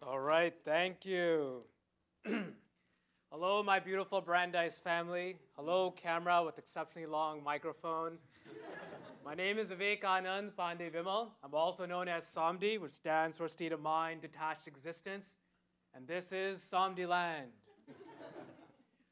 All right, thank you. Hello, my beautiful Brandeis family. Hello, camera with exceptionally long microphone. My name is Vivekanand Pandey Vimal. I'm also known as SOMD, which stands for State of Mind, Detached Existence. And this is SOMD Land.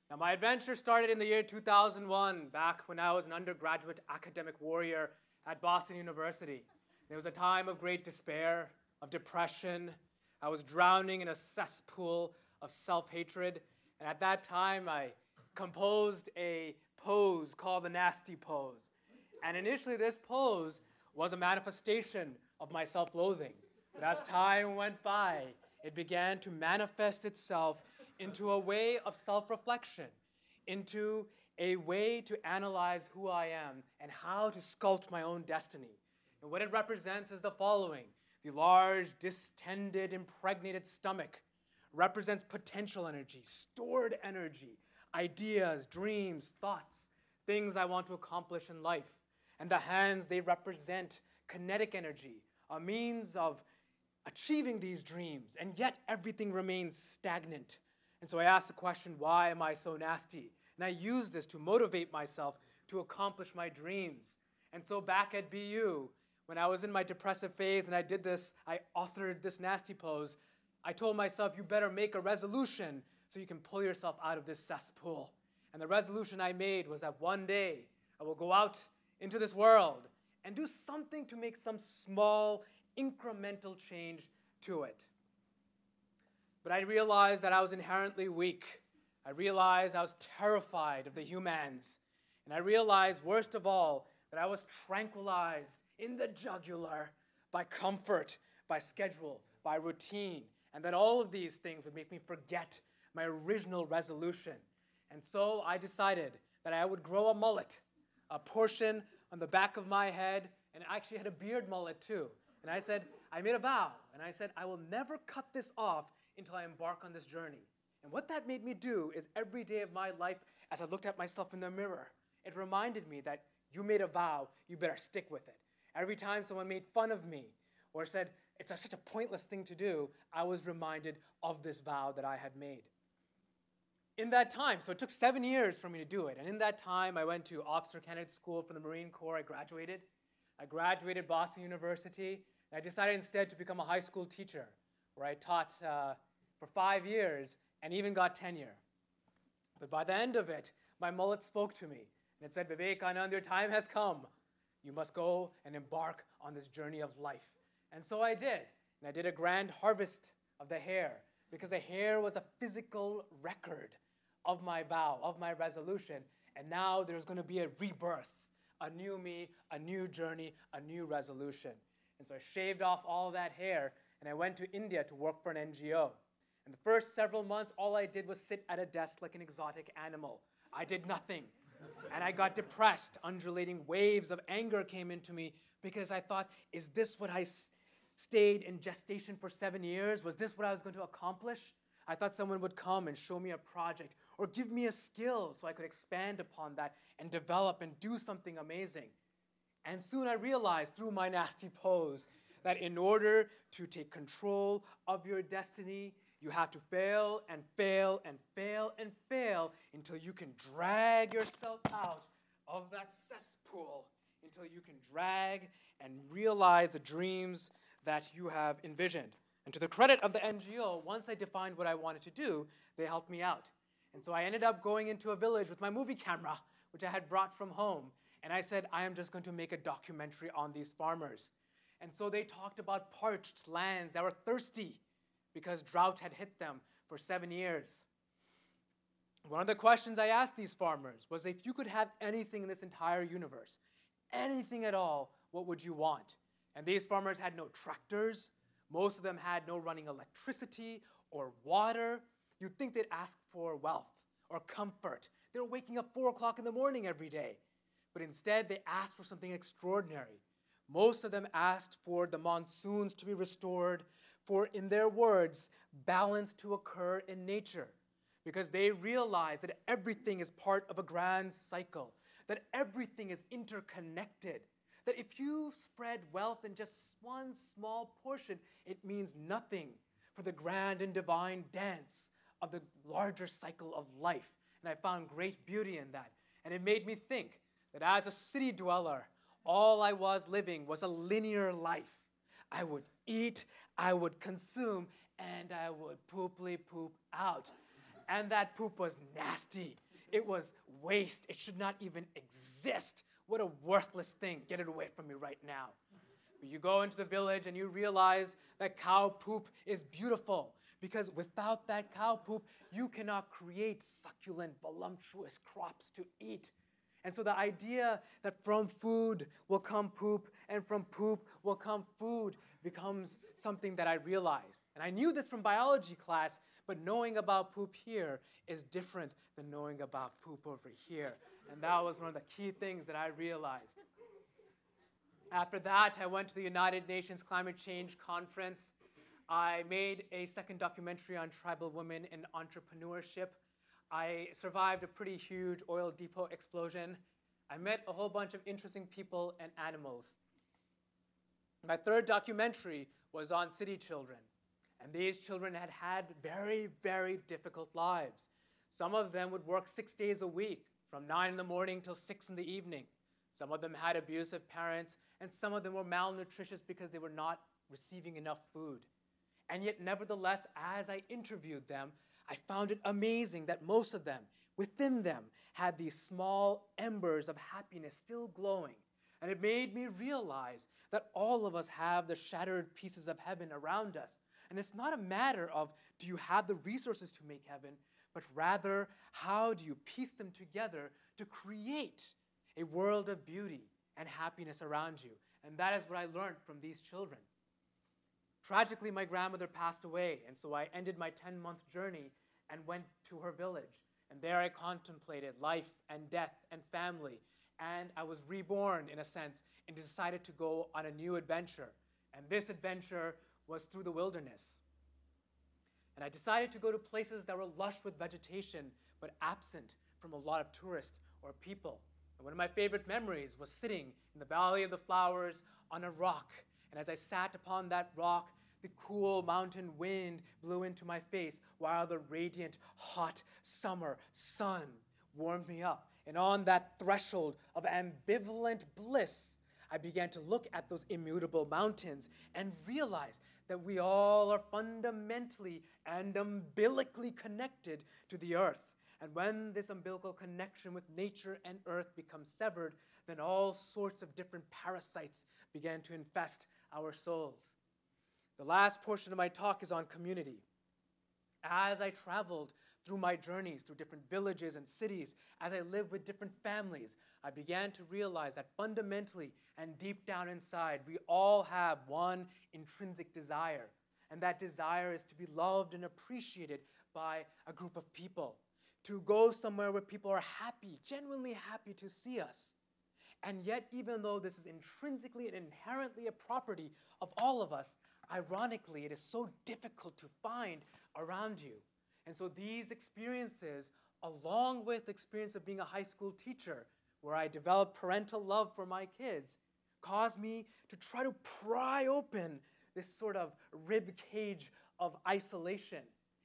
Now, my adventure started in the year 2001, back when I was an undergraduate academic warrior at Boston University. It was a time of great despair, of depression. I was drowning in a cesspool of self-hatred. And at that time, I composed a pose called the nasty pose. And initially, this pose was a manifestation of my self-loathing. But as time went by, it began to manifest itself into a way of self-reflection, into a way to analyze who I am and how to sculpt my own destiny. And what it represents is the following. The large, distended, impregnated stomach represents potential energy, stored energy, ideas, dreams, thoughts, things I want to accomplish in life. And the hands, they represent kinetic energy, a means of achieving these dreams, and yet everything remains stagnant. And so I asked the question, why am I so nasty? And I used this to motivate myself to accomplish my dreams. And so back at BU, when I was in my depressive phase and I did this, I authored this nasty pose, I told myself, you better make a resolution so you can pull yourself out of this cesspool. And the resolution I made was that one day I will go out into this world and do something to make some small, incremental change to it. But I realized that I was inherently weak. I realized I was terrified of the humans. And I realized, worst of all, that I was tranquilized in the jugular by comfort, by schedule, by routine, and that all of these things would make me forget my original resolution. And so I decided that I would grow a mullet, a portion on the back of my head, and I actually had a beard mullet too. And I said, I made a vow, and I said, I will never cut this off until I embark on this journey. And what that made me do is every day of my life, as I looked at myself in the mirror, it reminded me that you made a vow, you better stick with it. Every time someone made fun of me or said, it's such a pointless thing to do, I was reminded of this vow that I had made. In that time, so it took 7 years for me to do it, and in that time, I went to Officer Candidate School for the Marine Corps. I graduated Boston University, and I decided instead to become a high school teacher, where I taught for 5 years and even got tenure. But by the end of it, my mullet spoke to me, and it said, Vivekanand, your time has come. You must go and embark on this journey of life. And so I did. And I did a grand harvest of the hair, because the hair was a physical record of my vow, of my resolution. And now there's going to be a rebirth, a new me, a new journey, a new resolution. And so I shaved off all that hair, and I went to India to work for an NGO. And the first several months, all I did was sit at a desk like an exotic animal. I did nothing. And I got depressed. Undulating waves of anger came into me because I thought, is this what I stayed in gestation for 7 years? Was this what I was going to accomplish? I thought someone would come and show me a project or give me a skill so I could expand upon that and develop and do something amazing. And soon I realized through my nasty pose that in order to take control of your destiny, you have to fail and fail and fail and fail until you can drag yourself out of that cesspool, until you can drag and realize the dreams that you have envisioned. And to the credit of the NGO, once I defined what I wanted to do, they helped me out. And so I ended up going into a village with my movie camera, which I had brought from home. And I said, I am just going to make a documentary on these farmers. And so they talked about parched lands that were thirsty because drought had hit them for 7 years. One of the questions I asked these farmers was, if you could have anything in this entire universe, anything at all, what would you want? And these farmers had no tractors. Most of them had no running electricity or water. You'd think they'd ask for wealth or comfort. They were waking up 4 o'clock in the morning every day. But instead, they asked for something extraordinary. Most of them asked for the monsoons to be restored, for, in their words, balance to occur in nature. Because they realized that everything is part of a grand cycle, that everything is interconnected, that if you spread wealth in just one small portion, it means nothing for the grand and divine dance of the larger cycle of life. And I found great beauty in that. And it made me think that as a city dweller, all I was living was a linear life. I would eat, I would consume, and I would pooply poop out. And that poop was nasty. It was waste. It should not even exist. What a worthless thing. Get it away from me right now. But you go into the village and you realize that cow poop is beautiful, because without that cow poop, you cannot create succulent, voluptuous crops to eat. And so the idea that from food will come poop and from poop will come food becomes something that I realized. And I knew this from biology class, but knowing about poop here is different than knowing about poop over here. And that was one of the key things that I realized. After that, I went to the United Nations Climate Change Conference. I made a second documentary on tribal women in entrepreneurship. I survived a pretty huge oil depot explosion. I met a whole bunch of interesting people and animals. My third documentary was on city children. And these children had had very, very difficult lives. Some of them would work 6 days a week, from 9 in the morning till 6 in the evening. Some of them had abusive parents, and some of them were malnutritious because they were not receiving enough food. And yet, nevertheless, as I interviewed them, I found it amazing that most of them, within them, had these small embers of happiness still glowing. And it made me realize that all of us have the shattered pieces of heaven around us. And it's not a matter of, do you have the resources to make heaven, but rather, how do you piece them together to create a world of beauty and happiness around you? And that is what I learned from these children. Tragically, my grandmother passed away, and so I ended my 10-month journey and went to her village. And there I contemplated life and death and family. And I was reborn, in a sense, and decided to go on a new adventure. And this adventure was through the wilderness. And I decided to go to places that were lush with vegetation, but absent from a lot of tourists or people. And one of my favorite memories was sitting in the Valley of the Flowers on a rock. And as I sat upon that rock, the cool mountain wind blew into my face while the radiant, hot summer sun warmed me up. And on that threshold of ambivalent bliss, I began to look at those immutable mountains and realize that we all are fundamentally and umbilically connected to the earth. And when this umbilical connection with nature and earth becomes severed, then all sorts of different parasites began to infest our souls. The last portion of my talk is on community. As I traveled through my journeys through different villages and cities, as I lived with different families, I began to realize that fundamentally and deep down inside, we all have one intrinsic desire. And that desire is to be loved and appreciated by a group of people, to go somewhere where people are happy, genuinely happy to see us. And yet, even though this is intrinsically and inherently a property of all of us, ironically, it is so difficult to find around you. And so these experiences, along with the experience of being a high school teacher, where I developed parental love for my kids, caused me to try to pry open this sort of rib cage of isolation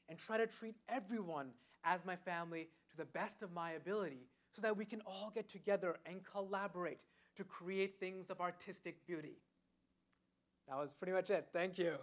and try to treat everyone as my family to the best of my ability so that we can all get together and collaborate to create things of artistic beauty. That was pretty much it. Thank you.